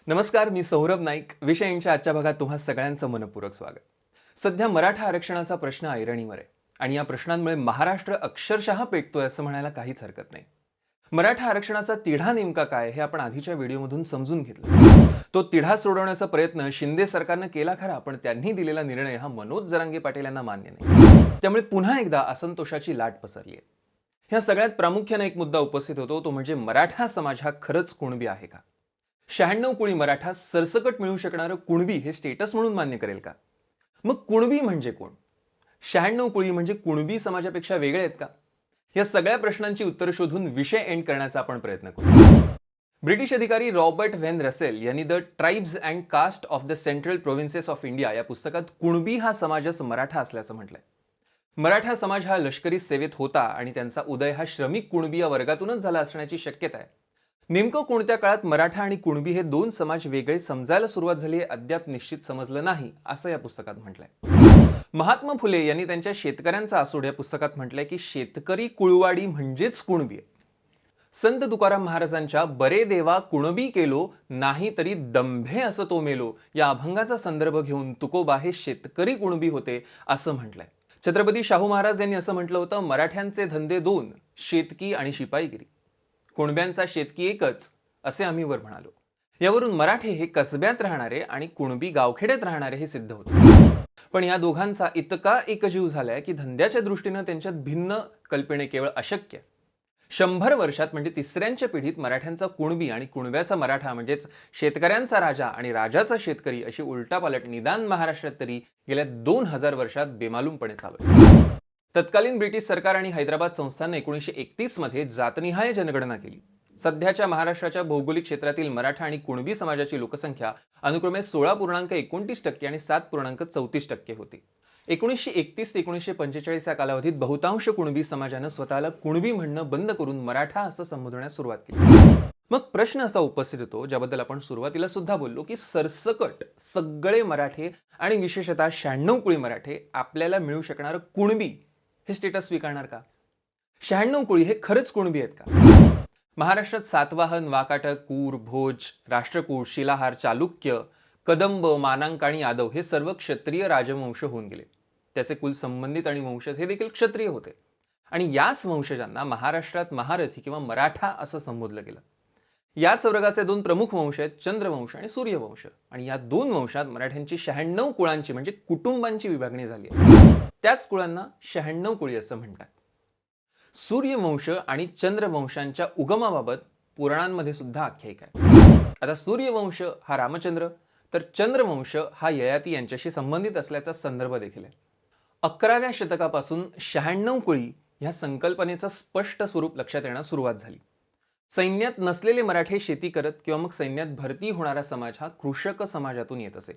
नमस्कार, मी सौरभ नाईक. विषयांच्या आजच्या भागात तुम्हा सगळ्यांचं मनपूर्वक स्वागत. सध्या मराठा आरक्षणाचा प्रश्न ऐरणीवर आहे आणि या प्रश्नांमुळे महाराष्ट्र अक्षरशः पेटतोय असं म्हणायला काहीच हरकत नाही. मराठा आरक्षणाचा तिढा नेमका काय हे आपण आधीच्या व्हिडिओमधून समजून घेतलं. तो तिढा सोडवण्याचा प्रयत्न शिंदे सरकारनं केला खरा, पण त्यांनी दिलेला निर्णय हा मनोज जरांगे पाटील यांना मान्य नाही. त्यामुळे पुन्हा एकदा असंतोषाची लाट पसरली आहे. ह्या सगळ्यात प्रामुख्याने एक मुद्दा उपस्थित होतो, तो म्हणजे मराठा समाज हा खरंच कुणबी आहे का? 96 कोळी मराठा सरसकट मिळू शकणारं कुणबी हे स्टेटस म्हणून मान्य करेल का? मग कुणबी म्हणजे कोण? 96 कोळी म्हणजे कुणबी समाजापेक्षा वेगळे आहेत का? या सगळ्या प्रश्नांची उत्तरं शोधून विषय एंड करण्याचा आपण प्रयत्न करू. ब्रिटिश अधिकारी रॉबर्ट व्हेन रसेल यांनी the tribes and caste of the central provinces of India या पुस्तकात कुणबी हा समाजच मराठा असल्याचं म्हटलंय. मराठा समाज हा लष्करी सेवेत होता आणि त्यांचा उदय हा श्रमिक कुणबी या वर्गातूनच झाला असण्याची शक्यता आहे. नेमकं कोणत्या काळात मराठा आणि कुणबी हे दोन समाज वेगळे समजायला सुरुवात झाली हे अद्याप निश्चित समजलं नाही, असं या पुस्तकात म्हटलंय. महात्मा फुले यांनी त्यांच्या शेतकऱ्यांचा आसूड या पुस्तकात म्हटलंय की शेतकरी कुळवाडी म्हणजेच कुणबी आहे. संत तुकाराम महाराजांच्या बरे देवा कुणबी केलो नाही तरी दंभे असं तो मेलो या अभंगाचा संदर्भ घेऊन तुकोबा हे शेतकरी कुणबी होते असं म्हटलंय. छत्रपती शाहू महाराज यांनी असं म्हटलं होतं, मराठ्यांचे धंदे दोन, शेतकी आणि शिपाईगिरी. कुणब्यांचा शेतकी एकच, असे आम्ही वर म्हणालो. यावरून मराठे हे कसब्यात राहणारे आणि कुणबी गावखेड्यात राहणारे हे सिद्ध होते. पण या दोघांचा इतका एकजीव झालाय की धंद्याच्या दृष्टीनं त्यांच्यात भिन्न कल्पने केवळ अशक्य. 100 वर्षात म्हणजे तिसऱ्यांच्या पिढीत मराठ्यांचा कुणबी आणि कुणब्याचा मराठा म्हणजेच शेतकऱ्यांचा राजा आणि राजाचा शेतकरी अशी उलटापालट निदान महाराष्ट्रात तरी गेल्या 2000 वर्षात बेमालूमपणे चालू आहे. तत्कालीन ब्रिटिश सरकार आणि हैदराबाद संस्थांनी 1931 मध्ये जातनिहाय जनगणना केली. सध्याच्या महाराष्ट्राच्या भौगोलिक क्षेत्रातील मराठा आणि कुणबी समाजाची लोकसंख्या अनुक्रमे 16.29% आणि 7.34% होती. 1931 ते 1945 या कालावधीत बहुतांश कुणबी समाजानं स्वतःला कुणबी म्हणणं बंद करून मराठा असं संबोधण्यास सुरुवात केली. मग प्रश्न असा उपस्थित होतो, ज्याबद्दल आपण सुरुवातीला सुद्धा बोललो, की सरसकट सगळे मराठे आणि विशेषतः 96 कोळी मराठे आपल्याला मिळू शकणारं कुणबी हे स्टेटस स्वीकारणार का? 96 कोळी हे खरंच कुणबी आहेत का? महाराष्ट्रात सातवाहन, वाकाटक, कूर, भोज, राष्ट्रकूट, शिलाहार, चालुक्य, कदंब, मानांक आणि यादव हे सर्व क्षत्रिय राजवंश होऊन गेले. त्याचे कुल संबंधित आणि वंशज हे देखील क्षत्रिय होते आणि याच वंशजांना महाराष्ट्रात महारथी किंवा मराठा असं संबोधलं गेलं. याच वर्गाचे दोन प्रमुख वंश आहेत, चंद्रवंश आणि सूर्यवंश, आणि या दोन वंशात मराठ्यांची 96 कुळांची म्हणजे कुटुंबांची विभागणी झाली आहे. त्याच कुळांना 96 कुळी असं म्हणतात. सूर्यवंश आणि चंद्रवंशांच्या उगमाबाबत पुराणांमध्ये सुद्धा आख्यायिका आहे. आता सूर्यवंश हा रामचंद्र तर चंद्रवंश हा ययाती यांच्याशी संबंधित असल्याचा संदर्भ देखील आहे. 11व्या शतकापासून 96 कुळी ह्या संकल्पनेचं स्पष्ट स्वरूप लक्षात येण्यास सुरुवात झाली. सैन्यात नसलेले मराठे शेती करत किंवा मग सैन्यात भरती होणारा समाज हा कृषक समाजातून येत असे.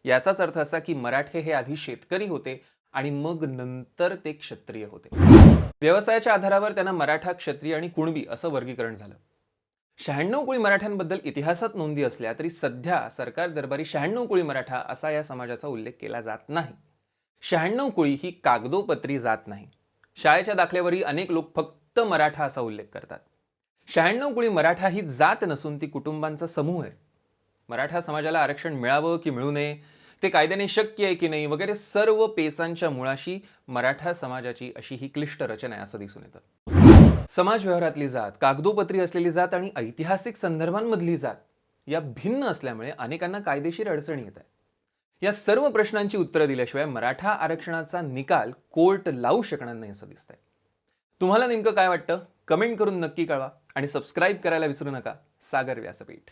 याचाच अर्थ असा की मराठे हे आधी शेतकरी होते आणि मग नंतर ते क्षत्रिय होते. व्यवसायाच्या आधारावर त्यांना मराठा, क्षत्रिय आणि कुणबी असं वर्गीकरण झालं. 96 कोळी मराठ्यांबद्दल इतिहासात नोंदी असल्या तरी सध्या सरकार दरबारी 96 कोळी मराठा असा या समाजाचा उल्लेख केला जात नाही. 96 कोळी ही कागदोपत्री जात नाही. शाळेच्या दाखल्यावरही अनेक लोक फक्त मराठा असा उल्लेख करतात. 96 कोळी मराठा ही जात नसून ती कुटुंबांचा समूह आहे. मराठा समाजाला आरक्षण मिळावं की मिळू नये, ते कायद्याने शक्य आहे की नाही वगैरे सर्व पेचांच्या मुळाशी मराठा समाजाची अशी ही क्लिष्ट रचना आहे असं दिसून येतं. समाज व्यवहारातली जात, कागदोपत्री असलेली जात आणि ऐतिहासिक संदर्भांमधली जात या भिन्न असल्यामुळे अनेकांना कायदेशीर अडचणी येत आहे. या सर्व प्रश्नांची उत्तरं दिल्याशिवाय मराठा आरक्षणाचा निकाल कोर्ट लावू शकणार नाही असं दिसतंय. तुम्हाला नेमकं काय वाटतं? कमेंट करून नक्की कळवा आणि सबस्क्राईब करायला विसरू नका. सागर व्यासपीठ.